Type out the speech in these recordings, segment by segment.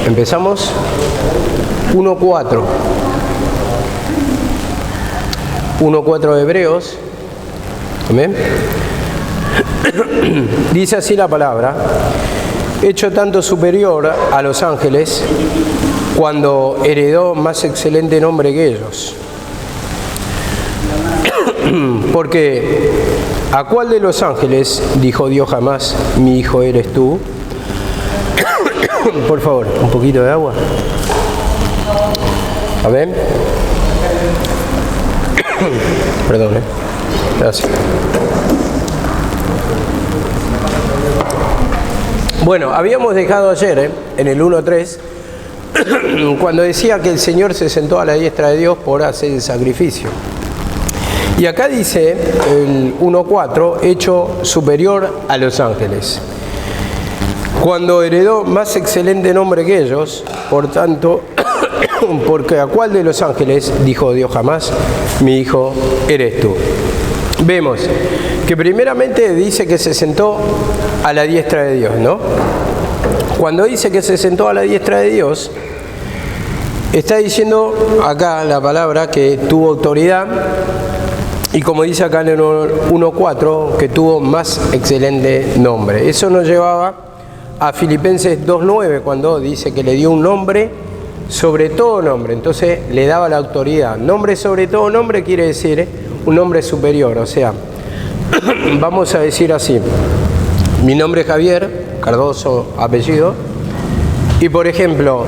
Empezamos 1:4. 1:4 de Hebreos. Amén. Dice así la palabra: hecho tanto superior a los ángeles, cuando heredó más excelente nombre que ellos. Porque ¿a cuál de los ángeles dijo Dios jamás, mi hijo eres tú? Por favor, un poquito de agua. Amén. Perdón, gracias. Bueno, habíamos dejado ayer, en el 1:3, cuando decía que el Señor se sentó a la diestra de Dios por hacer el sacrificio. Y acá dice, el 1:4, hecho superior a los ángeles. Cuando heredó más excelente nombre que ellos, por tanto, porque ¿a cuál de los ángeles dijo Dios jamás, mi hijo eres tú? Vemos que primeramente dice que se sentó a la diestra de Dios, ¿no? Cuando dice que se sentó a la diestra de Dios, está diciendo acá la palabra que tuvo autoridad, y como dice acá en el 1:4, que tuvo más excelente nombre. Eso nos llevaba a Filipenses 2:9, cuando dice que le dio un nombre sobre todo nombre. Entonces le daba la autoridad. Nombre sobre todo nombre quiere decir un nombre superior. O sea, vamos a decir así: mi nombre es Javier Cardoso, apellido, y por ejemplo,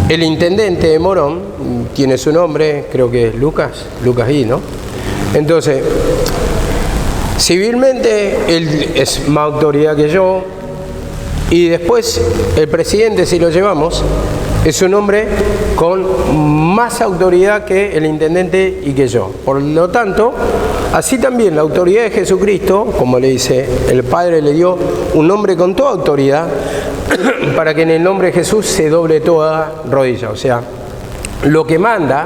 el intendente de Morón tiene su nombre, creo que es Lucas I, ¿no? Entonces, civilmente él es más autoridad que yo, y después el presidente, si lo llevamos, es un hombre con más autoridad que el intendente y que yo. Por lo tanto, así también la autoridad de Jesucristo, como le dice, el Padre le dio un nombre con toda autoridad, para que en el nombre de Jesús se doble toda rodilla. O sea, lo que manda,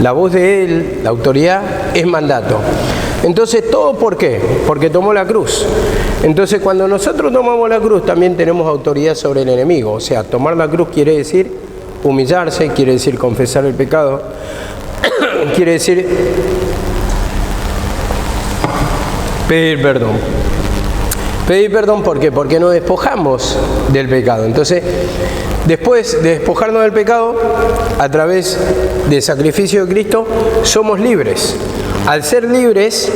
la voz de Él, la autoridad, es mandato. Entonces, ¿todo por qué? Porque tomó la cruz. Entonces, cuando nosotros tomamos la cruz, también tenemos autoridad sobre el enemigo. O sea, tomar la cruz quiere decir humillarse, quiere decir confesar el pecado, quiere decir pedir perdón. Pedir perdón, ¿por qué? Porque nos despojamos del pecado. Entonces, después de despojarnos del pecado, a través del sacrificio de Cristo, somos libres. Al ser libres,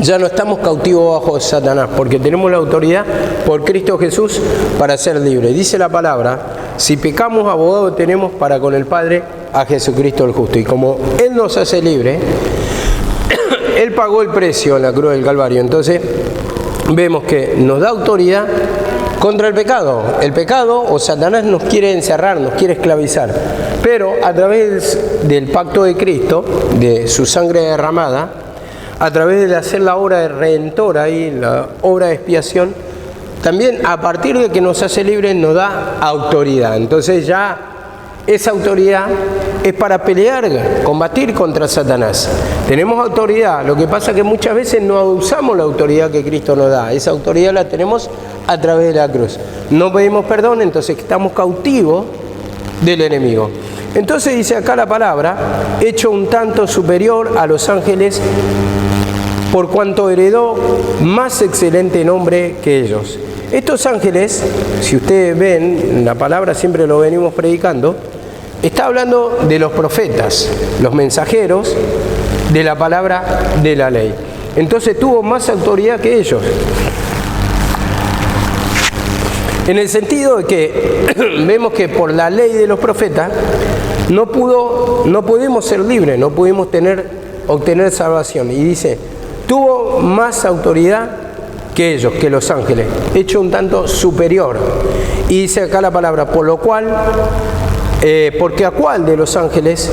ya no estamos cautivos bajo Satanás, porque tenemos la autoridad por Cristo Jesús para ser libres. Dice la palabra: si pecamos, abogado tenemos para con el Padre a Jesucristo el justo. Y como Él nos hace libres, Él pagó el precio en la cruz del Calvario. Entonces, vemos que nos da autoridad contra el pecado. El pecado o Satanás nos quiere encerrar, nos quiere esclavizar. Pero a través del pacto de Cristo, de su sangre derramada, a través de hacer la obra de redentora y la obra de expiación, también a partir de que nos hace libres nos da autoridad. Entonces ya esa autoridad es para pelear, combatir contra Satanás. Tenemos autoridad, lo que pasa es que muchas veces no usamos la autoridad que Cristo nos da. Esa autoridad la tenemos a través de la cruz. No pedimos perdón, entonces estamos cautivos del enemigo. Entonces dice acá la palabra: hecho un tanto superior a los ángeles, por cuanto heredó más excelente nombre que ellos. Estos ángeles, si ustedes ven, la palabra siempre lo venimos predicando, está hablando de los profetas, los mensajeros de la palabra de la ley. Entonces tuvo más autoridad que ellos. En el sentido de que vemos que por la ley de los profetas no pudimos ser libres, no pudimos obtener salvación. Y dice, tuvo más autoridad que ellos, que los ángeles, hecho un tanto superior. Y dice acá la palabra, por lo cual, porque a cuál de los ángeles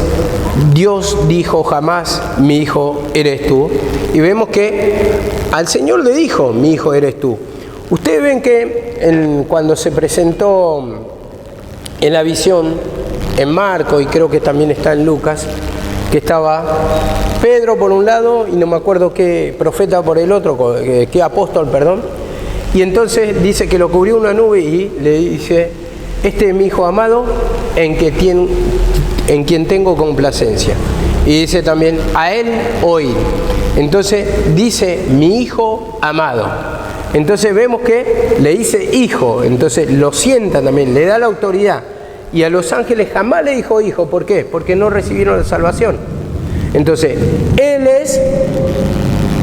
Dios dijo jamás, mi hijo eres tú. Y vemos que al Señor le dijo, mi hijo eres tú. Ustedes ven que cuando se presentó en la visión, en Marcos, y creo que también está en Lucas, que estaba Pedro por un lado, y no me acuerdo qué profeta por el otro, qué apóstol, perdón, Y entonces dice que lo cubrió una nube y le dice, este es mi hijo amado en quien tengo complacencia. Y dice también, a él oír. Entonces dice, mi hijo amado. Entonces vemos que le dice hijo, entonces lo sienta también, le da la autoridad. Y a los ángeles jamás le dijo hijo. ¿Por qué? Porque no recibieron la salvación. Entonces, él es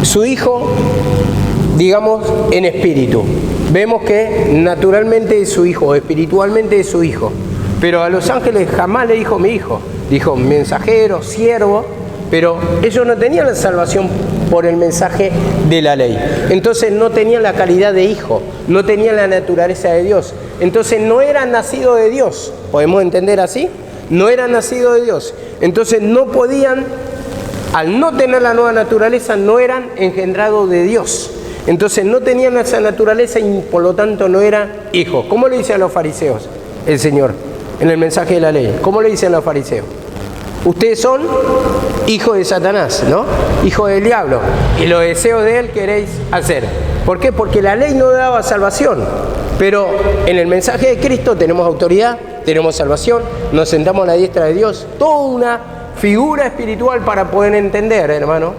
su hijo, digamos, en espíritu. Vemos que naturalmente es su hijo, espiritualmente es su hijo. Pero a los ángeles jamás le dijo mi hijo. Dijo mensajero, siervo, pero ellos no tenían la salvación por el mensaje de la ley. Entonces no tenían la calidad de hijo, no tenían la naturaleza de Dios. Entonces no eran nacidos de Dios. ¿Podemos entender así? No eran nacidos de Dios. Entonces no podían, al no tener la nueva naturaleza, no eran engendrados de Dios. Entonces no tenían esa naturaleza y por lo tanto no eran hijos. ¿Cómo le dice a los fariseos el Señor en el mensaje de la ley? ¿Cómo le dicen a los fariseos? Ustedes son hijos de Satanás, ¿no? Hijos del diablo. Y los deseos de él queréis hacer. ¿Por qué? Porque la ley no daba salvación. Pero en el mensaje de Cristo tenemos autoridad, tenemos salvación, nos sentamos a la diestra de Dios. Toda una figura espiritual para poder entender, hermano,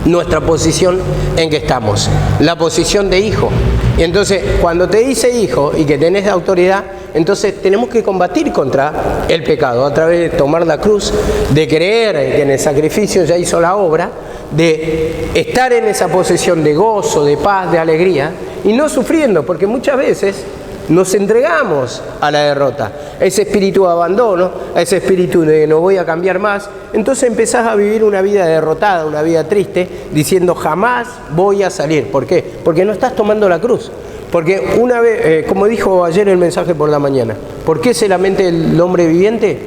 nuestra posición en que estamos. La posición de hijo. Y entonces, cuando te dice hijo y que tenés autoridad, entonces tenemos que combatir contra el pecado a través de tomar la cruz, de creer que en el sacrificio ya hizo la obra, de estar en esa posición de gozo, de paz, de alegría, y no sufriendo, porque muchas veces nos entregamos a la derrota, a ese espíritu de abandono, a ese espíritu de no voy a cambiar más. Entonces empezás a vivir una vida derrotada, una vida triste, diciendo jamás voy a salir. ¿Por qué? Porque no estás tomando la cruz. Porque una vez, como dijo ayer el mensaje por la mañana, ¿por qué se lamenta el hombre viviente?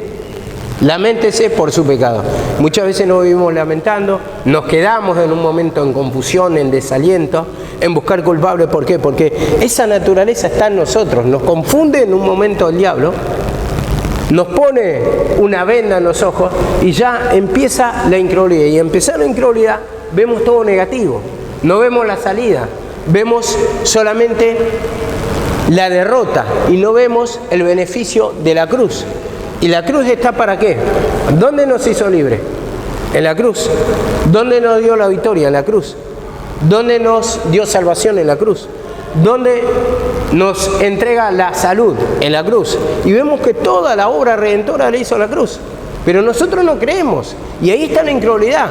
Laméntese por su pecado. Muchas veces nos vivimos lamentando, nos quedamos en un momento en confusión, en desaliento, en buscar culpables. ¿Por qué? Porque esa naturaleza está en nosotros. Nos confunde en un momento el diablo, nos pone una venda en los ojos y ya empieza la incredulidad. Y empezar la incredulidad vemos todo negativo, no vemos la salida, vemos solamente la derrota y no vemos el beneficio de la cruz. ¿Y la cruz está para qué? ¿Dónde nos hizo libres? En la cruz. ¿Dónde nos dio la victoria? En la cruz. ¿Dónde nos dio salvación? En la cruz. ¿Dónde nos entrega la salud? En la cruz. Y vemos que toda la obra redentora la hizo la cruz. Pero nosotros no creemos. Y ahí está la incredulidad.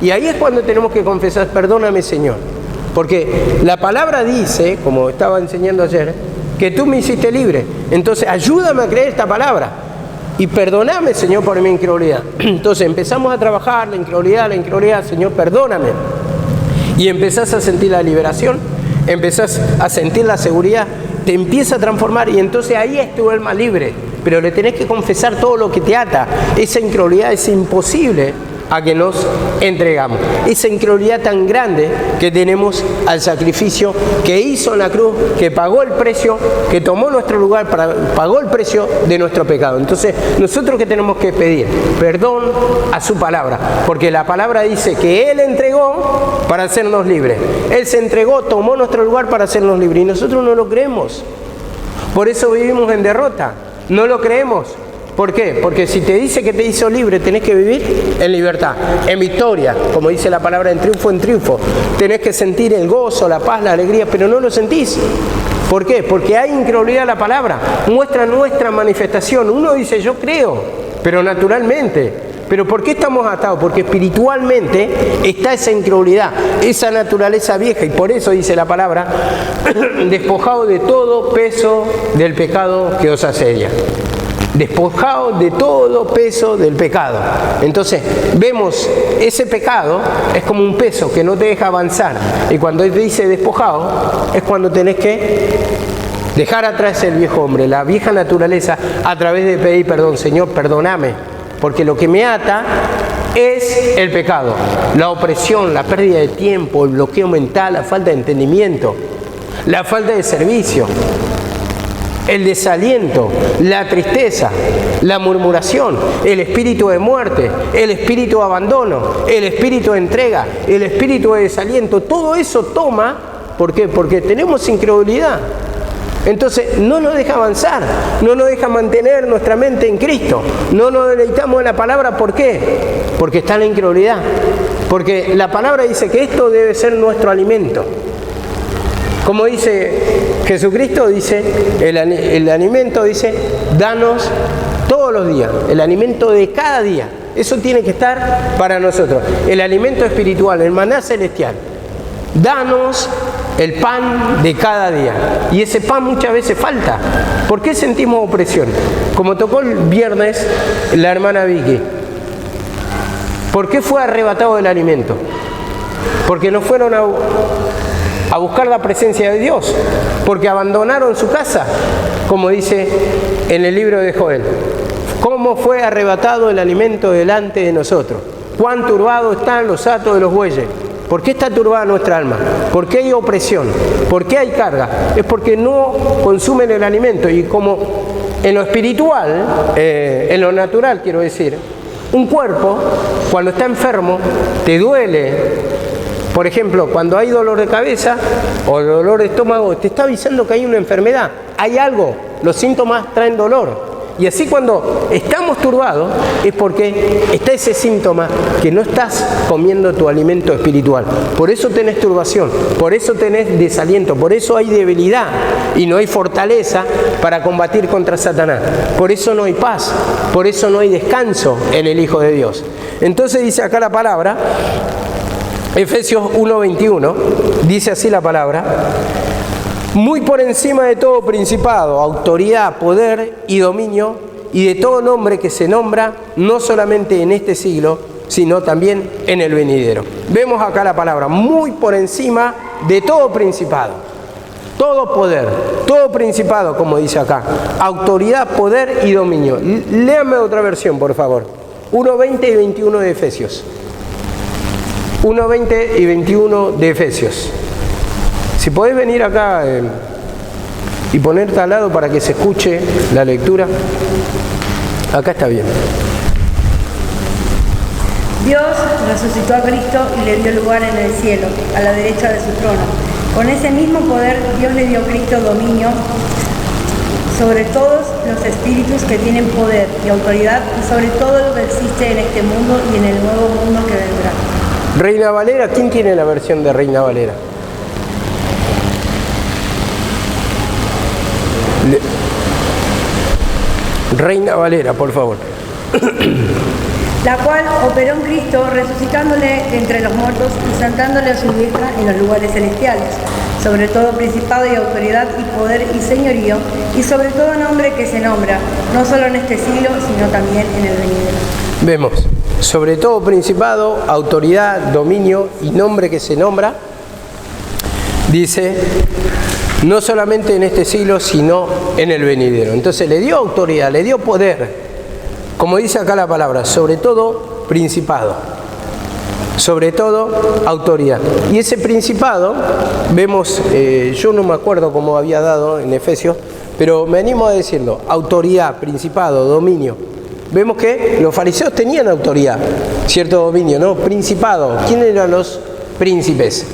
Y ahí es cuando tenemos que confesar, perdóname, Señor. Porque la palabra dice, como estaba enseñando ayer, que tú me hiciste libre. Entonces ayúdame a creer esta palabra. Y perdóname, Señor, por mi incredulidad. Entonces empezamos a trabajar la incredulidad, Señor, perdóname. Y empezás a sentir la liberación, empezás a sentir la seguridad, te empieza a transformar y entonces ahí es tu alma libre. Pero le tenés que confesar todo lo que te ata. Esa incredulidad es imposible a que nos entregamos. Esa incredulidad tan grande que tenemos al sacrificio que hizo en la cruz, que pagó el precio, que tomó nuestro lugar, pagó el precio de nuestro pecado. Entonces, nosotros ¿qué tenemos que pedir? Perdón a su palabra, porque la palabra dice que Él entregó para hacernos libres. Él se entregó, tomó nuestro lugar para hacernos libres y nosotros no lo creemos. Por eso vivimos en derrota, no lo creemos. ¿Por qué? Porque si te dice que te hizo libre, tenés que vivir en libertad, en victoria, como dice la palabra, en triunfo. Tenés que sentir el gozo, la paz, la alegría, pero no lo sentís. ¿Por qué? Porque hay incredulidad en la palabra, muestra nuestra manifestación. Uno dice, yo creo, pero naturalmente. ¿Pero por qué estamos atados? Porque espiritualmente está esa incredulidad, esa naturaleza vieja, y por eso dice la palabra, despojado de todo peso del pecado que os asedia. Despojado de todo peso del pecado. Entonces vemos ese pecado es como un peso que no te deja avanzar, y cuando te dice despojado es cuando tenés que dejar atrás el viejo hombre, la vieja naturaleza, a través de pedir perdón. Señor, perdóname, porque lo que me ata es el pecado, la opresión, la pérdida de tiempo, el bloqueo mental, la falta de entendimiento, la falta de servicio, el desaliento, la tristeza, la murmuración, el espíritu de muerte, el espíritu de abandono, el espíritu de entrega, el espíritu de desaliento. Todo eso toma ¿Por qué? Porque tenemos incredulidad. Entonces no nos deja avanzar, no nos deja mantener nuestra mente en Cristo. No nos deleitamos en la palabra. ¿Por qué? Porque está en la incredulidad. Porque la palabra dice que esto debe ser nuestro alimento. Como dice Jesucristo, dice, el alimento, dice, danos todos los días, el alimento de cada día. Eso tiene que estar para nosotros. El alimento espiritual, el maná celestial. Danos el pan de cada día. Y ese pan muchas veces falta. ¿Por qué sentimos opresión? Como tocó el viernes la hermana Vicky. ¿Por qué fue arrebatado el alimento? Porque no fueron a buscar la presencia de Dios. Porque abandonaron su casa, como dice en el libro de Joel. ¿Cómo fue arrebatado el alimento delante de nosotros? ¿Cuán turbados están los hatos de los bueyes? ¿Por qué está turbada nuestra alma? ¿Por qué hay opresión? ¿Por qué hay carga? Es porque no consumen el alimento. Y como en lo espiritual, en lo natural quiero decir, un cuerpo cuando está enfermo te duele. Por ejemplo, cuando hay dolor de cabeza o dolor de estómago, te está avisando que hay una enfermedad. Hay algo, los síntomas traen dolor. Y así cuando estamos turbados es porque está ese síntoma que no estás comiendo tu alimento espiritual. Por eso tenés turbación, por eso tenés desaliento, por eso hay debilidad y no hay fortaleza para combatir contra Satanás. Por eso no hay paz, por eso no hay descanso en el Hijo de Dios. Entonces dice acá la palabra, Efesios 1:21, dice así la palabra: muy por encima de todo principado, autoridad, poder y dominio, y de todo nombre que se nombra, no solamente en este siglo, sino también en el venidero. Vemos acá la palabra, muy por encima de todo principado, todo poder, todo principado, como dice acá, autoridad, poder y dominio. Léame otra versión, por favor. 1:20 y 21 de Efesios. 1:20 y 21 de Efesios. Si podés venir acá y ponerte al lado para que se escuche la lectura. Acá está bien. Dios resucitó a Cristo y le dio lugar en el cielo, a la derecha de su trono. Con ese mismo poder, Dios le dio a Cristo dominio sobre todos los espíritus que tienen poder y autoridad y sobre todo lo que existe en este mundo y en el nuevo mundo que vendrá. Reina Valera, ¿quién tiene la versión de Reina Valera? Reina Valera, por favor. La cual operó en Cristo, resucitándole entre los muertos y sentándole a su diestra en los lugares celestiales, sobre todo principado y autoridad y poder y señorío, y sobre todo nombre que se nombra, no solo en este siglo, sino también en el venidero. Vemos, sobre todo principado, autoridad, dominio y nombre que se nombra, dice, no solamente en este siglo, sino en el venidero. Entonces le dio autoridad, le dio poder, como dice acá la palabra, sobre todo principado, sobre todo autoridad. Y ese principado, vemos, yo no me acuerdo cómo había dado en Efesios, pero me animo a decirlo, autoridad, principado, dominio. Vemos que los fariseos tenían autoridad, cierto dominio, ¿no? Principado. ¿Quiénes eran los príncipes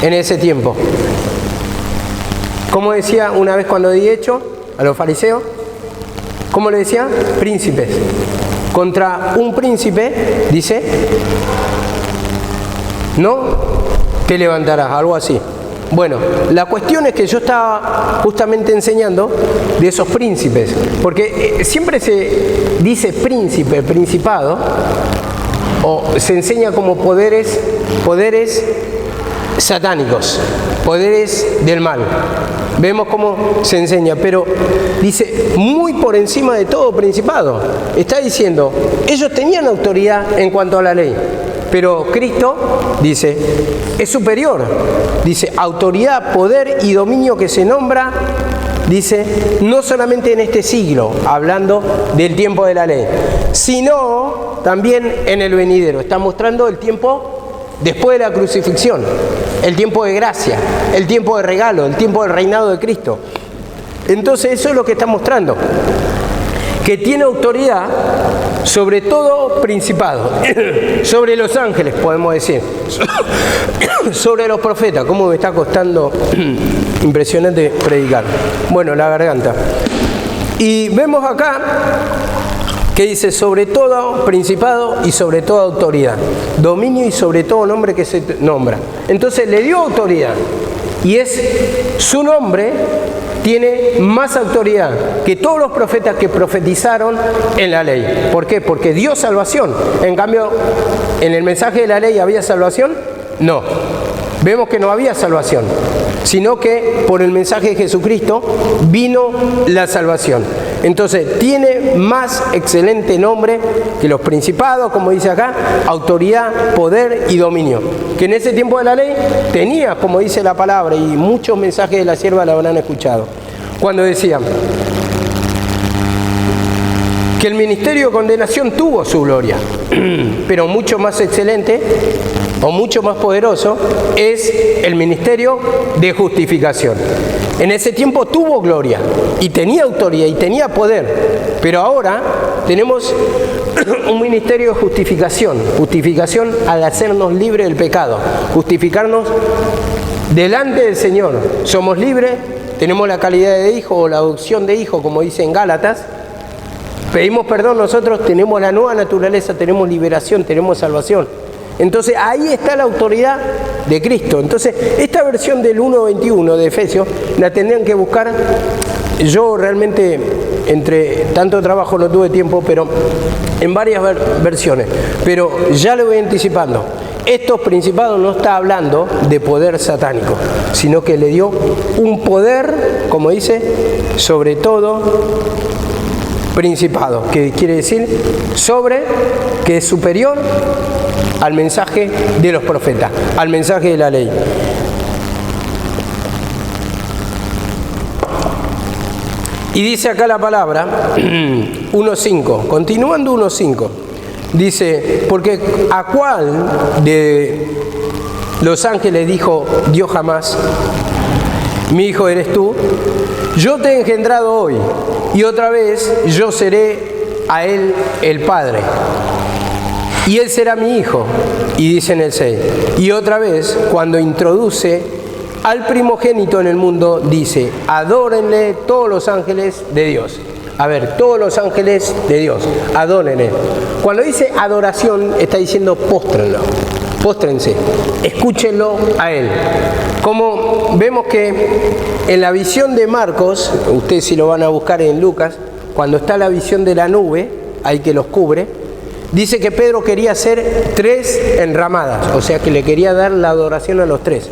en ese tiempo? ¿Cómo decía una vez cuando di hecho a los fariseos? ¿Cómo le decía? Príncipes. Contra un príncipe, dice, no te levantarás, algo así. Bueno, la cuestión es que yo estaba justamente enseñando de esos príncipes, porque siempre se dice príncipe, principado, o se enseña como poderes satánicos, poderes del mal. Vemos cómo se enseña, pero dice muy por encima de todo principado. Está diciendo, ellos tenían autoridad en cuanto a la ley, pero Cristo, dice, es superior. Dice, autoridad, poder y dominio que se nombra, dice, no solamente en este siglo, hablando del tiempo de la ley, sino también en el venidero. Está mostrando el tiempo después de la crucifixión, el tiempo de gracia, el tiempo de regalo, el tiempo del reinado de Cristo. Entonces eso es lo que está mostrando, que tiene autoridad sobre todo principado, sobre los ángeles, podemos decir, sobre los profetas. ¿Cómo me está costando impresionante predicar? Bueno, la garganta. Y vemos acá que dice sobre todo principado y sobre toda autoridad, dominio y sobre todo nombre que se nombra. Entonces le dio autoridad y es su nombre tiene más autoridad que todos los profetas que profetizaron en la ley. ¿Por qué? Porque dio salvación. En cambio, ¿en el mensaje de la ley había salvación? No. Vemos que no había salvación, sino que por el mensaje de Jesucristo vino la salvación. Entonces, tiene más excelente nombre que los principados, como dice acá, autoridad, poder y dominio. Que en ese tiempo de la ley tenía, como dice la palabra, y muchos mensajes de la sierva la habrán escuchado, cuando decían que el ministerio de condenación tuvo su gloria, pero mucho más excelente o mucho más poderoso es el ministerio de justificación. En ese tiempo tuvo gloria y tenía autoridad y tenía poder, pero ahora tenemos un ministerio de justificación, justificación al hacernos libres del pecado, justificarnos delante del Señor. Somos libres, tenemos la calidad de hijo o la adopción de hijo, como dice en Gálatas. Pedimos perdón, nosotros tenemos la nueva naturaleza, tenemos liberación, tenemos salvación. Entonces ahí está la autoridad de Cristo. Entonces esta versión del 1.21 de Efesios la tendrían que buscar. Yo realmente entre tanto trabajo no tuve tiempo, pero en varias versiones. Pero ya lo voy anticipando. Estos principados no está hablando de poder satánico, sino que le dio un poder, como dice, sobre todo principado, que quiere decir sobre, que es superior al mensaje de los profetas, al mensaje de la ley. Y dice acá la palabra 1.5, continuando 1.5, dice, porque ¿a cuál de los ángeles dijo Dios jamás, mi hijo eres tú? Yo te he engendrado hoy, y otra vez yo seré a él el Padre, y él será mi hijo. Y dice en el 6, y otra vez, cuando introduce al primogénito en el mundo, dice, adórenle todos los ángeles de Dios. A ver, todos los ángeles de Dios, adórenle. Cuando dice adoración, está diciendo póstrenlo, póstrense, escúchenlo a él. Como vemos que en la visión de Marcos, ustedes si lo van a buscar en Lucas, cuando está la visión de la nube, ahí que los cubre, dice que Pedro quería hacer 3 enramadas, o sea que le quería dar la adoración a los 3.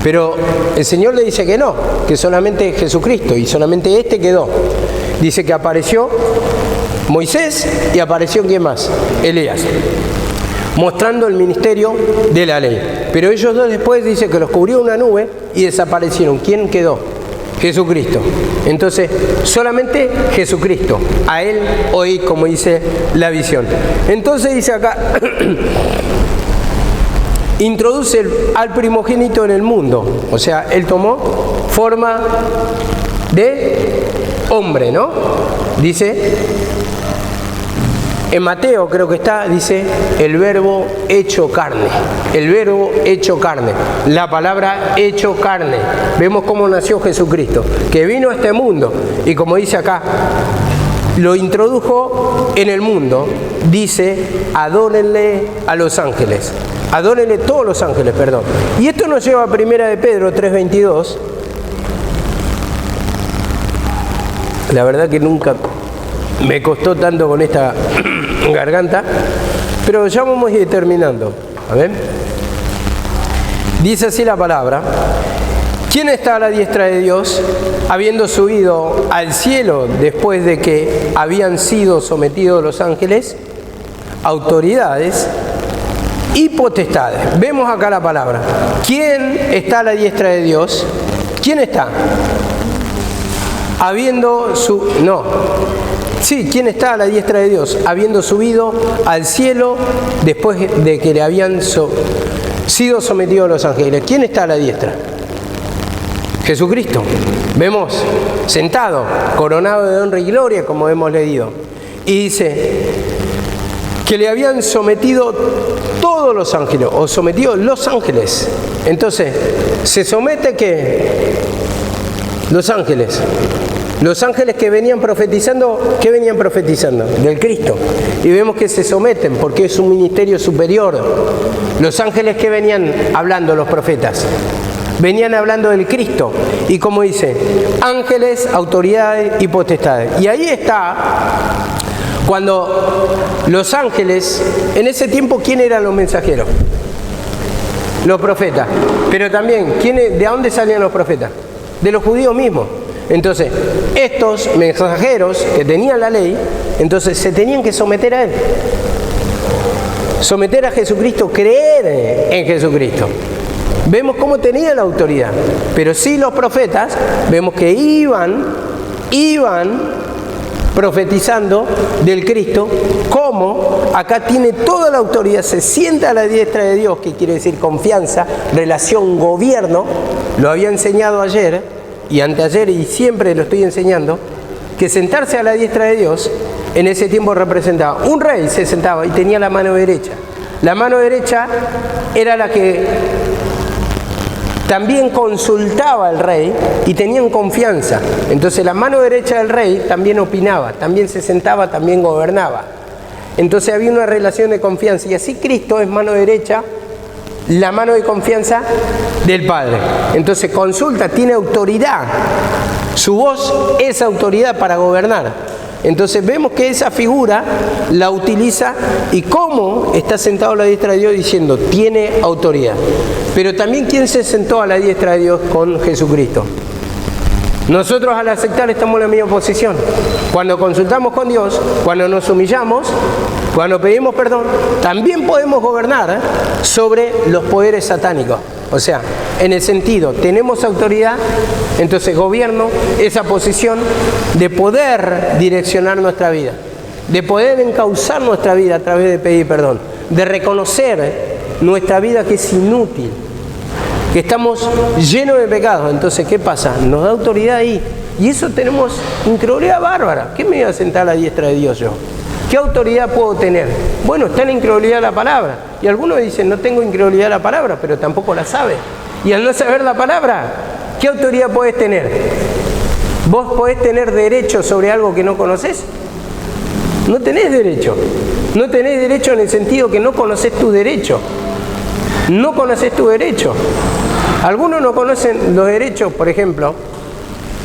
Pero el Señor le dice que no, que solamente Jesucristo, y solamente este quedó. Dice que apareció Moisés y apareció ¿quién más? Elías, mostrando el ministerio de la ley. Pero ellos dos después dice que los cubrió una nube y desaparecieron. ¿Quién quedó? Jesucristo. Entonces, solamente Jesucristo. A Él oí, como dice la visión. Entonces dice acá, introduce al primogénito en el mundo. O sea, Él tomó forma de hombre, ¿no? Dice, en Mateo creo que está, dice, el verbo hecho carne. El verbo hecho carne. La palabra hecho carne. Vemos cómo nació Jesucristo, que vino a este mundo y como dice acá, lo introdujo en el mundo. Dice, adórenle a los ángeles. Adórenle todos los ángeles, perdón. Y esto nos lleva a 1 de Pedro 3.22. La verdad que nunca me costó tanto con esta garganta, pero ya vamos a ir terminando. A ver. Dice así la palabra: ¿quién está a la diestra de Dios, habiendo subido al cielo después de que habían sido sometidos los ángeles, autoridades y potestades? Vemos acá la palabra. ¿Quién está a la diestra de Dios? ¿Quién está? ¿Quién está a la diestra de Dios? Habiendo subido al cielo después de que le habían sido sometidos los ángeles. ¿Quién está a la diestra? Jesucristo. Vemos sentado, coronado de honra y gloria, como hemos leído. Y dice, que le habían sometido todos los ángeles, o sometido los ángeles. Entonces, se somete ¿qué? Los ángeles. Los ángeles que venían profetizando, ¿qué venían profetizando? Del Cristo. Y vemos que se someten porque es un ministerio superior. Los ángeles que venían hablando, los profetas, venían hablando del Cristo. Y como dice, ángeles, autoridades y potestades. Y ahí está, cuando los ángeles, en ese tiempo, ¿quién eran los mensajeros? Los profetas. Pero también, ¿de dónde salían los profetas? De los judíos mismos. Entonces, estos mensajeros que tenían la ley, entonces se tenían que someter a Él. Someter a Jesucristo, creer en Jesucristo. Vemos cómo tenía la autoridad. Pero sí los profetas, vemos que iban profetizando del Cristo, como acá tiene toda la autoridad, se sienta a la diestra de Dios, que quiere decir confianza, relación, gobierno. Lo había enseñado ayer y anteayer, y siempre lo estoy enseñando, que sentarse a la diestra de Dios en ese tiempo representaba, un rey se sentaba y tenía la mano derecha. La mano derecha era la que también consultaba al rey y tenían confianza. Entonces la mano derecha del rey también opinaba, también se sentaba, también gobernaba. Entonces había una relación de confianza, y así Cristo es mano derecha, la mano de confianza del Padre. Entonces consulta, tiene autoridad. Su voz es autoridad para gobernar. Entonces vemos que esa figura la utiliza, y cómo está sentado a la diestra de Dios diciendo, tiene autoridad. Pero también, ¿quién se sentó a la diestra de Dios con Jesucristo? Nosotros, al aceptar, estamos en la misma posición. Cuando consultamos con Dios, cuando nos humillamos, cuando pedimos perdón, también podemos gobernar sobre los poderes satánicos. O sea, en el sentido, tenemos autoridad, entonces gobierno esa posición de poder direccionar nuestra vida, de poder encauzar nuestra vida a través de pedir perdón, de reconocer nuestra vida que es inútil, que estamos llenos de pecados. Entonces, ¿qué pasa? Nos da autoridad ahí. Y eso tenemos incredulidad bárbara. ¿Qué me iba a sentar a la diestra de Dios yo? ¿Qué autoridad puedo tener? Bueno, está en la incredulidad de la palabra. Y algunos dicen, no tengo incredulidad de la palabra, pero tampoco la sabe. Y al no saber la palabra, ¿qué autoridad podés tener? ¿Vos podés tener derecho sobre algo que no conocés? No tenés derecho. No tenés derecho en el sentido que no conocés tu derecho. No conocés tu derecho. Algunos no conocen los derechos, por ejemplo,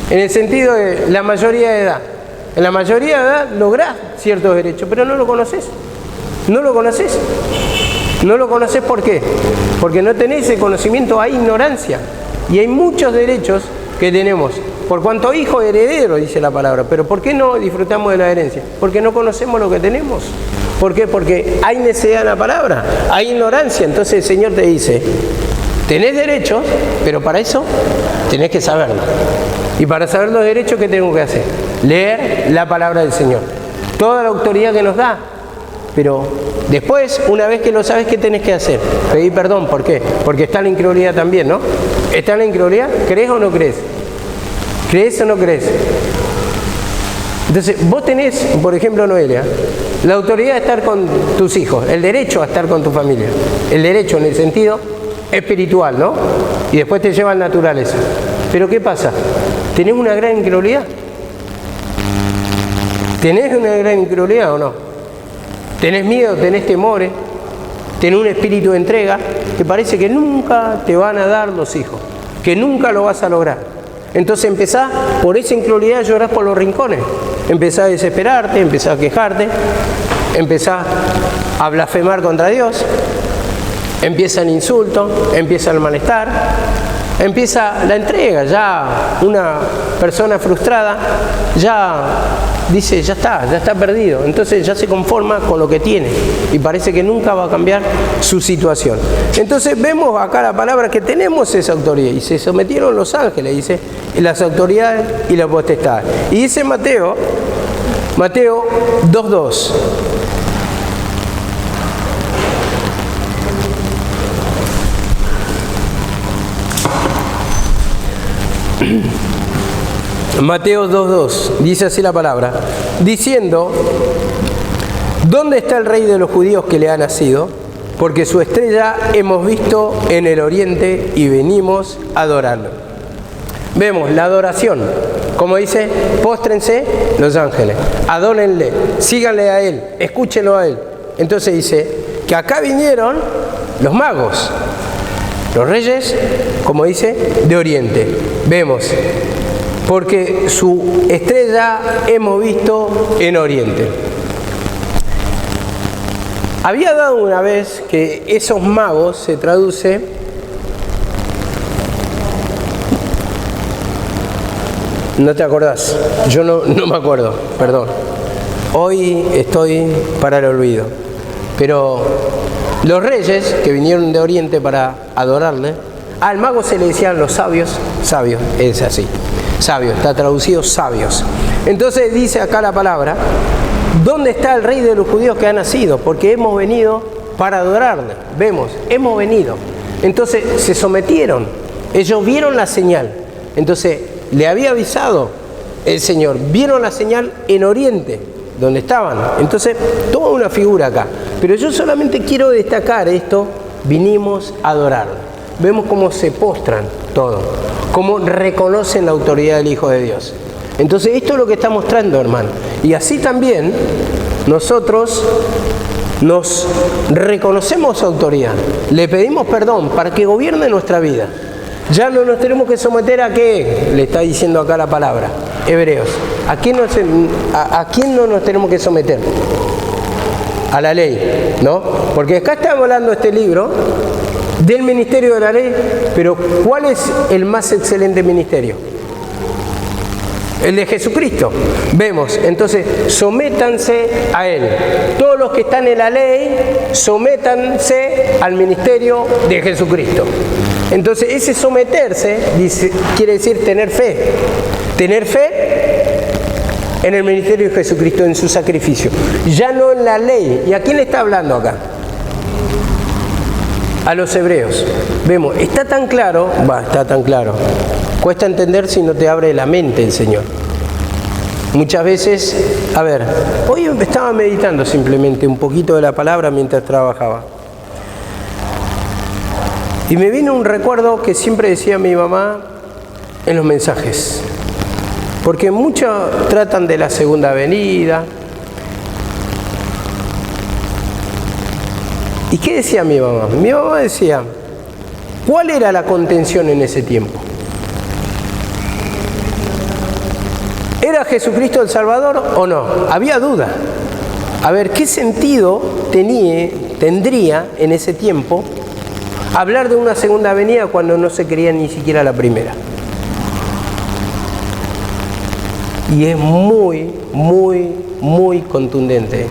en el sentido de la mayoría de edad. En la mayoría de edad lográs ciertos derechos, pero no lo conocés. No lo conocés. No lo conocés, ¿por qué? Porque no tenés ese conocimiento, hay ignorancia. Y hay muchos derechos que tenemos. Por cuanto hijo, heredero, dice la palabra. Pero ¿por qué no disfrutamos de la herencia? Porque no conocemos lo que tenemos. ¿Por qué? Porque hay necesidad en la palabra, hay ignorancia. Entonces el Señor te dice, tenés derechos, pero para eso tenés que saberlo. Y para saber los derechos, ¿qué tengo que hacer? Leer la palabra del Señor. Toda la autoridad que nos da. Pero después, una vez que lo sabes, ¿qué tenés que hacer? Pedir perdón. ¿Por qué? Porque está en la incredulidad también, ¿no? ¿Está en la incredulidad? ¿Crees o no crees? ¿Crees o no crees? Entonces, vos tenés, por ejemplo, Noelia, la autoridad de estar con tus hijos, el derecho a estar con tu familia, el derecho en el sentido espiritual, ¿no? Y después te lleva al natural eso. Pero ¿qué pasa? ¿Tenés una gran incredulidad? ¿Tenés una gran incredulidad o no? ¿Tenés miedo? ¿Tenés temores? ¿Tenés un espíritu de entrega? Que parece que nunca te van a dar los hijos, que nunca lo vas a lograr. Entonces empezás, por esa incredulidad, llorás por los rincones. Empezás a desesperarte, empezás a quejarte, empezás a blasfemar contra Dios, empieza el insulto, empieza el malestar, empieza la entrega. Ya una persona frustrada ya dice, ya está perdido. Entonces ya se conforma con lo que tiene y parece que nunca va a cambiar su situación. Entonces vemos acá la palabra que tenemos esa autoridad, y se sometieron los ángeles, dice, y las autoridades y la potestad. Y dice Mateo 2:2. Mateo 2:2, dice así la palabra, diciendo, ¿Dónde está el rey de los judíos que le ha nacido? Porque su estrella hemos visto en el oriente y venimos a adorarlo. Vemos la adoración, como dice, póstrense los ángeles, adórenle, síganle a él, escúchenlo a él. Entonces dice que acá vinieron los magos, los reyes, como dice, de oriente. Vemos, porque su estrella hemos visto en oriente. Había dado una vez que esos magos se traduce ¿no te acordás? Yo no me acuerdo, perdón. Hoy estoy para el olvido. Pero los reyes que vinieron de oriente para adorarle, al mago se le decían los sabios, sabios, es así, sabios, está traducido sabios. Entonces dice acá la palabra, ¿dónde está el rey de los judíos que ha nacido? Porque hemos venido para adorarle. Vemos, hemos venido. Entonces se sometieron, ellos vieron la señal. Entonces le había avisado el Señor, vieron la señal en oriente, donde estaban. Entonces, toda una figura acá. Pero yo solamente quiero destacar esto, vinimos a adorar. Vemos cómo se postran todos, cómo reconocen la autoridad del Hijo de Dios. Entonces, esto es lo que está mostrando, hermano. Y así también, nosotros nos reconocemos su autoridad, le pedimos perdón para que gobierne nuestra vida. Ya no nos tenemos que someter a qué, le está diciendo acá la palabra, Hebreos. ¿A quién no nos tenemos que someter? A la ley, ¿no? Porque acá está hablando este libro del ministerio de la ley, pero ¿cuál es el más excelente ministerio? El de Jesucristo. Vemos, entonces, sométanse a Él. Todos los que están en la ley, sométanse al ministerio de Jesucristo. Entonces, ese someterse quiere decir tener fe. Tener fe en el ministerio de Jesucristo, en su sacrificio. Ya no en la ley. ¿Y a quién le está hablando acá? A los hebreos. Vemos, está tan claro. Cuesta entender si no te abre la mente el Señor. Muchas veces, hoy estaba meditando simplemente un poquito de la palabra mientras trabajaba. Y me vino un recuerdo que siempre decía mi mamá en los mensajes. Porque muchos tratan de la segunda venida. ¿Y qué decía mi mamá? Mi mamá decía, ¿cuál era la contención en ese tiempo? ¿Era Jesucristo el Salvador o no? Había duda. A ver, ¿qué sentido tendría en ese tiempo hablar de una segunda venida cuando no se creía ni siquiera la primera? Y es muy, muy, muy contundente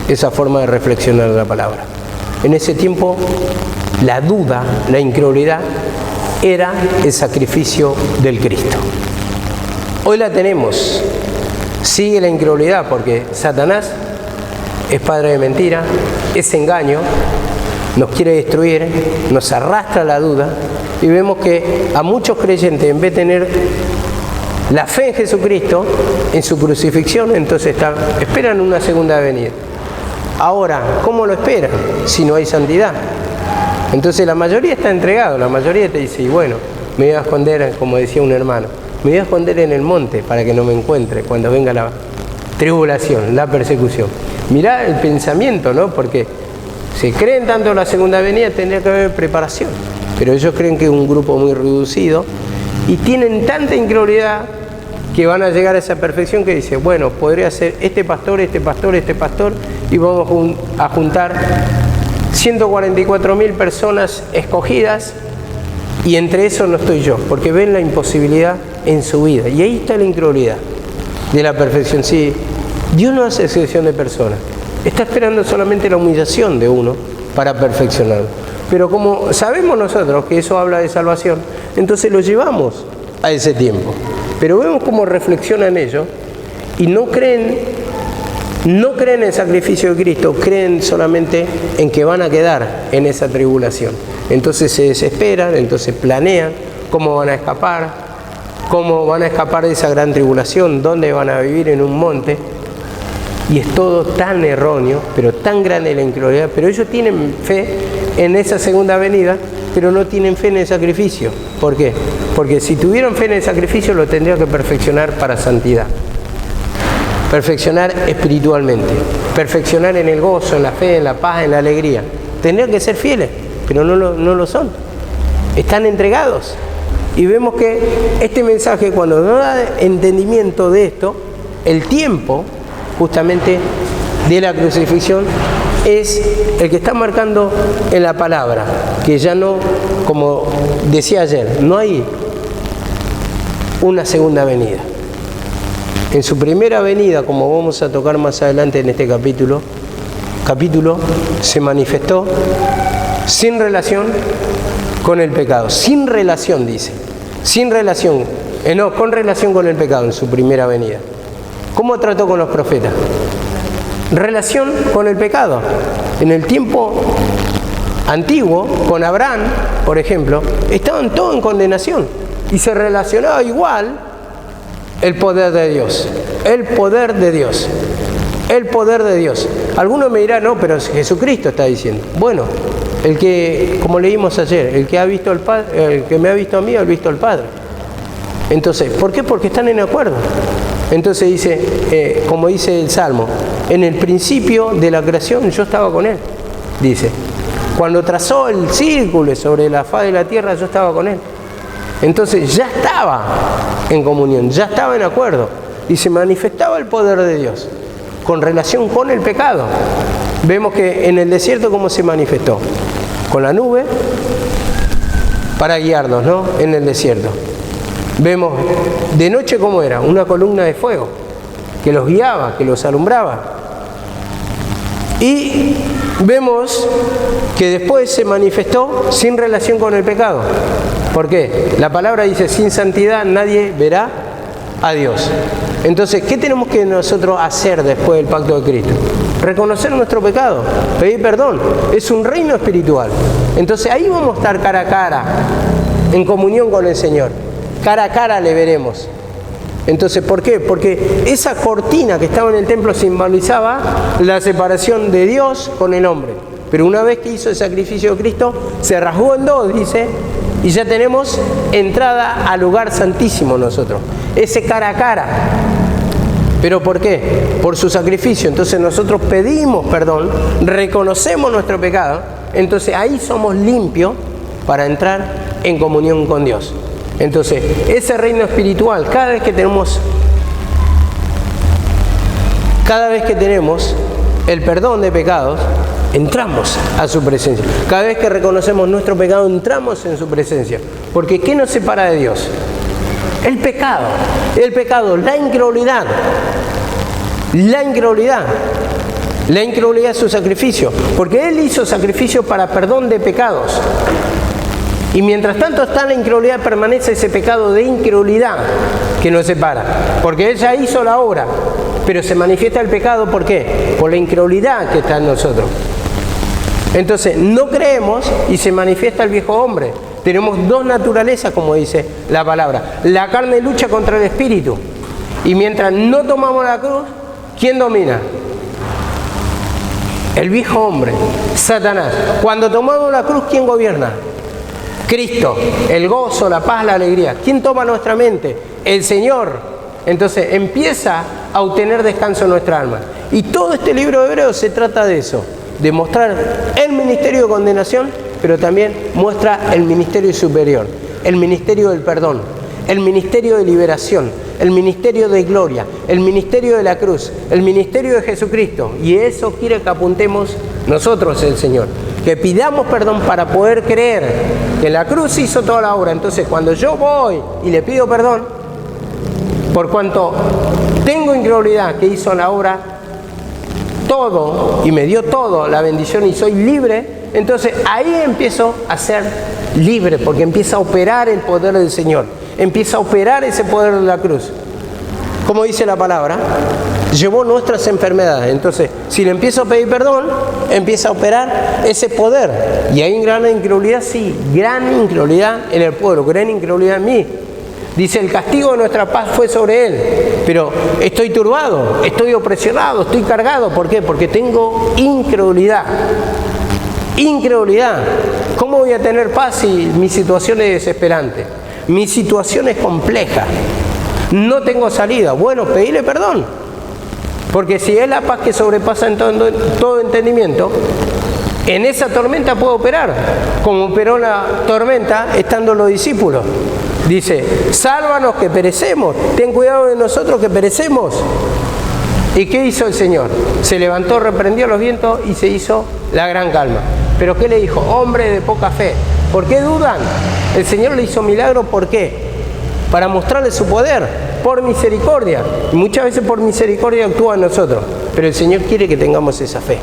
esa forma de reflexionar la palabra. En ese tiempo, la duda, la incredulidad, era el sacrificio del Cristo. Hoy la tenemos. Sigue la incredulidad porque Satanás es padre de mentira, es engaño, nos quiere destruir, nos arrastra la duda y vemos que a muchos creyentes, en vez de tener la fe en Jesucristo, en su crucifixión, entonces esperan una segunda venida. Ahora, ¿cómo lo esperan si no hay santidad? Entonces la mayoría está entregado, la mayoría te dice, y bueno, me voy a esconder, como decía un hermano, me voy a esconder en el monte para que no me encuentre cuando venga la tribulación, la persecución. Mirá el pensamiento, ¿no? Porque si creen tanto en la segunda venida, tendría que haber preparación. Pero ellos creen que es un grupo muy reducido y tienen tanta incredulidad que van a llegar a esa perfección que dice, bueno, podría ser este pastor, y vamos a juntar 144.000 personas escogidas y entre esos no estoy yo, porque ven la imposibilidad en su vida. Y ahí está la incredulidad de la perfección. Sí, Dios no hace excepción de personas, está esperando solamente la humillación de uno para perfeccionarlo. Pero como sabemos nosotros que eso habla de salvación, entonces lo llevamos a ese tiempo. Pero vemos cómo reflexionan ellos y no creen en el sacrificio de Cristo, creen solamente en que van a quedar en esa tribulación. Entonces se desesperan, entonces planean cómo van a escapar de esa gran tribulación, dónde van a vivir en un monte. Y es todo tan erróneo, pero tan grande la incredulidad. Pero ellos tienen fe en esa segunda venida, pero no tienen fe en el sacrificio. ¿Por qué? Porque si tuvieran fe en el sacrificio, lo tendrían que perfeccionar para santidad. Perfeccionar espiritualmente. Perfeccionar en el gozo, en la fe, en la paz, en la alegría. Tendrían que ser fieles, pero no lo son. Están entregados. Y vemos que este mensaje, cuando nos da entendimiento de esto, el tiempo justamente de la crucifixión es el que está marcando en la palabra, que ya no, como decía ayer, no hay una segunda venida. En su primera venida, como vamos a tocar más adelante en este capítulo se manifestó sin relación con el pecado, sin relación, dice, sin relación, no, con relación con el pecado en su primera venida. ¿Cómo trató con los profetas? Relación con el pecado. En el tiempo antiguo, con Abraham, por ejemplo, estaban todos en condenación y se relacionaba igual el poder de Dios, el poder de Dios, el poder de Dios. Algunos me dirán, no, pero Jesucristo está diciendo. Bueno, el que, como leímos ayer, el que ha visto al Padre, el que me ha visto a mí, ha visto al Padre. Entonces, ¿por qué? Porque están en acuerdo. Entonces dice, como dice el Salmo, en el principio de la creación yo estaba con Él, dice. Cuando trazó el círculo sobre la faz de la tierra, yo estaba con Él. Entonces ya estaba en comunión, ya estaba en acuerdo. Y se manifestaba el poder de Dios con relación con el pecado. Vemos que en el desierto, ¿cómo se manifestó? Con la nube para guiarnos, ¿no? En el desierto. Vemos de noche cómo era, una columna de fuego que los guiaba, que los alumbraba. Y vemos que después se manifestó sin relación con el pecado. ¿Por qué? La palabra dice, sin santidad nadie verá a Dios. Entonces, ¿qué tenemos que nosotros hacer después del pacto de Cristo? Reconocer nuestro pecado, pedir perdón. Es un reino espiritual. Entonces ahí vamos a estar cara a cara, en comunión con el Señor. Cara a cara le veremos. Entonces, ¿por qué? Porque esa cortina que estaba en el templo simbolizaba la separación de Dios con el hombre. Pero una vez que hizo el sacrificio de Cristo, se rasgó en dos, dice, y ya tenemos entrada al lugar santísimo nosotros. Ese cara a cara. ¿Pero por qué? Por su sacrificio. Entonces nosotros pedimos perdón, reconocemos nuestro pecado, entonces ahí somos limpios para entrar en comunión con Dios. Entonces, ese reino espiritual, cada vez que tenemos el perdón de pecados, entramos a su presencia. Cada vez que reconocemos nuestro pecado, entramos en su presencia. Porque ¿qué nos separa de Dios? El pecado, la incredulidad. La incredulidad es su sacrificio, porque Él hizo sacrificio para perdón de pecados. Y mientras tanto está la incredulidad, permanece ese pecado de incredulidad que nos separa. Porque Él ya hizo la obra, pero se manifiesta el pecado, ¿por qué? Por la incredulidad que está en nosotros. Entonces, no creemos y se manifiesta el viejo hombre. Tenemos dos naturalezas, como dice la palabra. La carne lucha contra el espíritu. Y mientras no tomamos la cruz, ¿quién domina? El viejo hombre, Satanás. Cuando tomamos la cruz, ¿quién gobierna? Cristo, el gozo, la paz, la alegría. ¿Quién toma nuestra mente? El Señor. Entonces empieza a obtener descanso en nuestra alma. Y todo este libro de Hebreos se trata de eso, de mostrar el ministerio de condenación, pero también muestra el ministerio superior, el ministerio del perdón, el ministerio de liberación, el ministerio de gloria, el ministerio de la cruz, el ministerio de Jesucristo. Y eso quiere que apuntemos nosotros, el Señor. Que pidamos perdón para poder creer que la cruz hizo toda la obra. Entonces, cuando yo voy y le pido perdón, por cuanto tengo incredulidad que hizo la obra todo y me dio todo, la bendición, y soy libre, entonces ahí empiezo a ser libre, porque empieza a operar el poder del Señor, empieza a operar ese poder de la cruz. Como dice la palabra, llevó nuestras enfermedades. Entonces, si le empiezo a pedir perdón, empieza a operar ese poder. Y hay gran incredulidad, sí, gran incredulidad en el pueblo, gran incredulidad en mí. Dice, el castigo de nuestra paz fue sobre Él. Pero estoy turbado, estoy opresionado, estoy cargado. ¿Por qué? Porque tengo incredulidad. Incredulidad. ¿Cómo voy a tener paz si mi situación es desesperante? Mi situación es compleja. No tengo salida. Bueno, pedile perdón. Porque si es la paz que sobrepasa en todo entendimiento, en esa tormenta puedo operar, como operó la tormenta estando los discípulos. Dice, sálvanos que perecemos, ten cuidado de nosotros que perecemos. ¿Y qué hizo el Señor? Se levantó, reprendió los vientos y se hizo la gran calma. ¿Pero qué le dijo? Hombre de poca fe. ¿Por qué dudan? El Señor le hizo milagro, ¿por qué? Para mostrarle su poder, por misericordia. Y muchas veces por misericordia actúa en nosotros. Pero el Señor quiere que tengamos esa fe,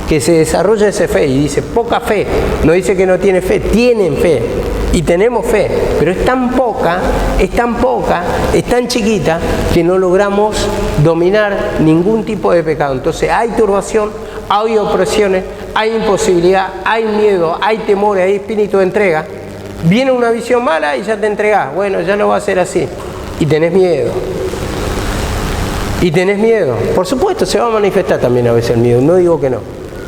que se desarrolle esa fe. Y dice, poca fe. No dice que no tiene fe, tienen fe. Y tenemos fe, pero es tan poca, es tan chiquita, que no logramos dominar ningún tipo de pecado. Entonces hay turbación, hay opresiones, hay imposibilidad, hay miedo, hay temor, hay espíritu de entrega. Viene una visión mala y ya te entregás. Bueno, ya no va a ser así. Y tenés miedo. Y tenés miedo. Por supuesto, se va a manifestar también a veces el miedo. No digo que no.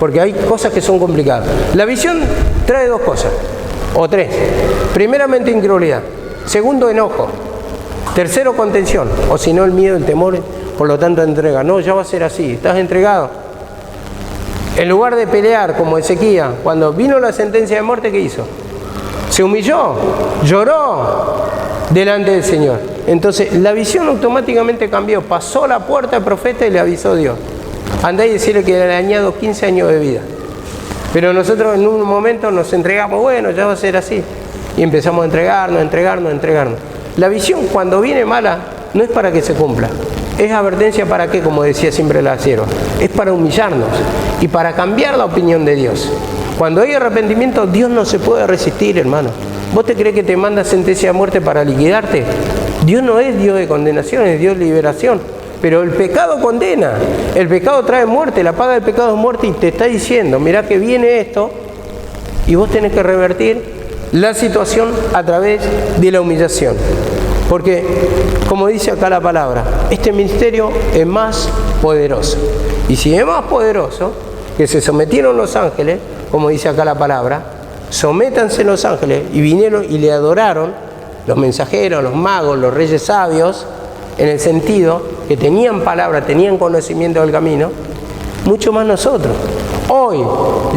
Porque hay cosas que son complicadas. La visión trae dos cosas. O tres. Primeramente, incredulidad. Segundo, enojo. Tercero, contención. O si no, el miedo, el temor, por lo tanto, entrega. No, ya va a ser así. Estás entregado. En lugar de pelear como Ezequías, cuando vino la sentencia de muerte, ¿qué hizo? Se humilló, lloró delante del Señor. Entonces, la visión automáticamente cambió. Pasó la puerta al profeta y le avisó Dios. Andá y decirle que le añado 15 años de vida. Pero nosotros en un momento nos entregamos, bueno, ya va a ser así. Y empezamos a entregarnos. La visión cuando viene mala no es para que se cumpla. Es advertencia para qué, como decía siempre la sierva. Es para humillarnos y para cambiar la opinión de Dios. Cuando hay arrepentimiento, Dios no se puede resistir, hermano. ¿Vos te crees que te manda sentencia de muerte para liquidarte? Dios no es Dios de condenación, es Dios de liberación. Pero el pecado condena, el pecado trae muerte, la paga del pecado es muerte y te está diciendo, mirá que viene esto y vos tenés que revertir la situación a través de la humillación. Porque, como dice acá la palabra, este ministerio es más poderoso. Y si es más poderoso, que se sometieron los ángeles, como dice acá la palabra, sométanse los ángeles y vinieron y le adoraron los mensajeros, los magos, los reyes sabios, en el sentido que tenían palabra, tenían conocimiento del camino, mucho más nosotros. Hoy,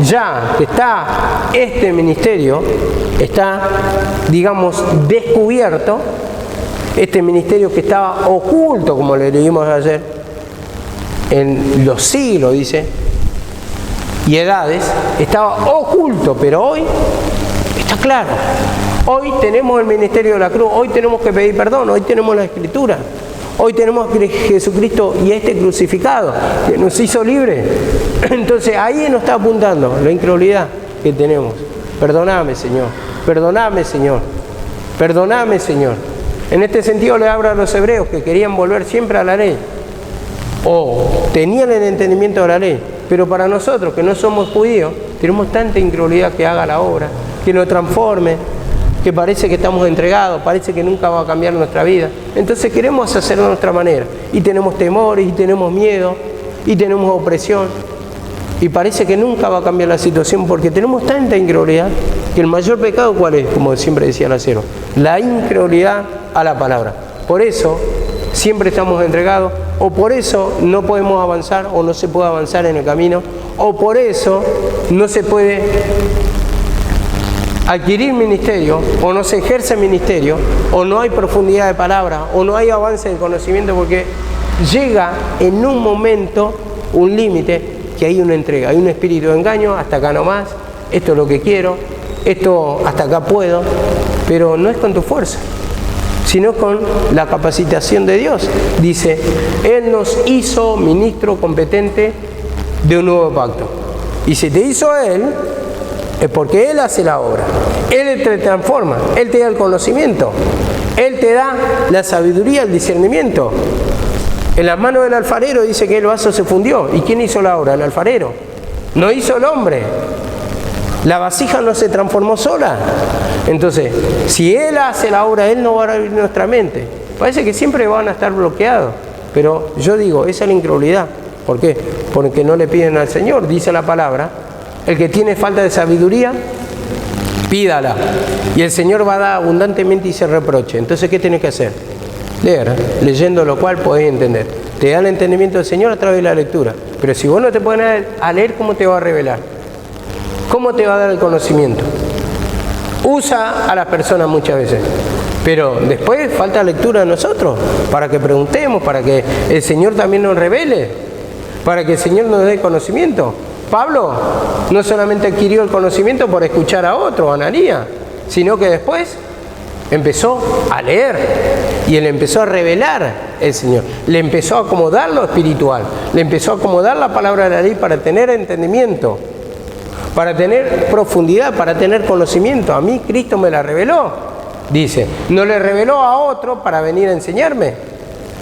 ya que está este ministerio, está, digamos, descubierto, este ministerio que estaba oculto, como le leímos ayer, en los siglos, dice, y edades, estaba oculto, pero hoy está claro. Hoy tenemos el ministerio de la cruz, hoy tenemos que pedir perdón, hoy tenemos la Escritura. Hoy tenemos a Jesucristo y a este crucificado, que nos hizo libres. Entonces ahí nos está apuntando la incredulidad que tenemos. Perdóname, Señor. Perdóname, Señor. Perdóname, Señor. En este sentido le hablo a los hebreos que querían volver siempre a la ley. O tenían el entendimiento de la ley. Pero para nosotros, que no somos judíos, tenemos tanta incredulidad que haga la obra, que nos transforme, que parece que estamos entregados, parece que nunca va a cambiar nuestra vida. Entonces queremos hacerlo de nuestra manera. Y tenemos temores, y tenemos miedo, y tenemos opresión. Y parece que nunca va a cambiar la situación porque tenemos tanta incredulidad que el mayor pecado, ¿cuál es? Como siempre decía la sierva, la incredulidad a la palabra. Por eso siempre estamos entregados, o por eso no podemos avanzar, o no se puede avanzar en el camino, o por eso no se puede adquirir ministerio, o no se ejerce ministerio, o no hay profundidad de palabra, o no hay avance de conocimiento, porque llega en un momento un límite que hay una entrega, hay un espíritu de engaño, hasta acá nomás, esto es lo que quiero, esto hasta acá puedo, pero no es con tu fuerza, sino con la capacitación de Dios. Dice, Él nos hizo ministro competente de un nuevo pacto. Y si te hizo Él, es porque Él hace la obra. Él te transforma, Él te da el conocimiento, Él te da la sabiduría, el discernimiento. En las manos del alfarero dice que el vaso se fundió. ¿Y quién hizo la obra? El alfarero. No hizo el hombre. La vasija no se transformó sola. Entonces, si Él hace la obra, Él no va a abrir nuestra mente. Parece que siempre van a estar bloqueados. Pero yo digo, esa es la incredulidad. ¿Por qué? Porque no le piden al Señor. Dice la palabra, el que tiene falta de sabiduría, pídala. Y el Señor va a dar abundantemente y se reproche. Entonces, ¿qué tenés que hacer? Leer. Leyendo lo cual podés entender. Te da el entendimiento del Señor a través de la lectura. Pero si vos no te pones a leer, ¿cómo te va a revelar? ¿Cómo te va a dar el conocimiento? Usa a las personas muchas veces, pero después falta lectura a nosotros, para que preguntemos, para que el Señor también nos revele, para que el Señor nos dé conocimiento. Pablo no solamente adquirió el conocimiento por escuchar a otro, a Ananías, sino que después empezó a leer y él empezó a revelar el Señor, le empezó a acomodar lo espiritual, le empezó a acomodar la palabra de la ley para tener entendimiento, para tener profundidad, para tener conocimiento. A mí Cristo me la reveló, dice. No le reveló a otro para venir a enseñarme,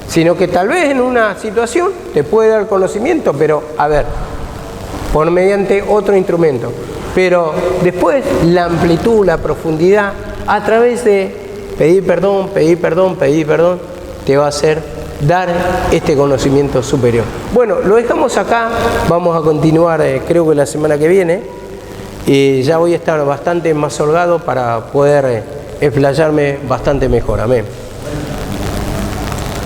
sino que tal vez en una situación te puede dar conocimiento, pero a ver, por mediante otro instrumento. Pero después la amplitud, la profundidad, a través de pedir perdón, pedir perdón, pedir perdón, te va a hacer dar este conocimiento superior. Bueno, lo dejamos acá, vamos a continuar creo que la semana que viene. Y ya voy a estar bastante más holgado para poder explayarme bastante mejor. Amén.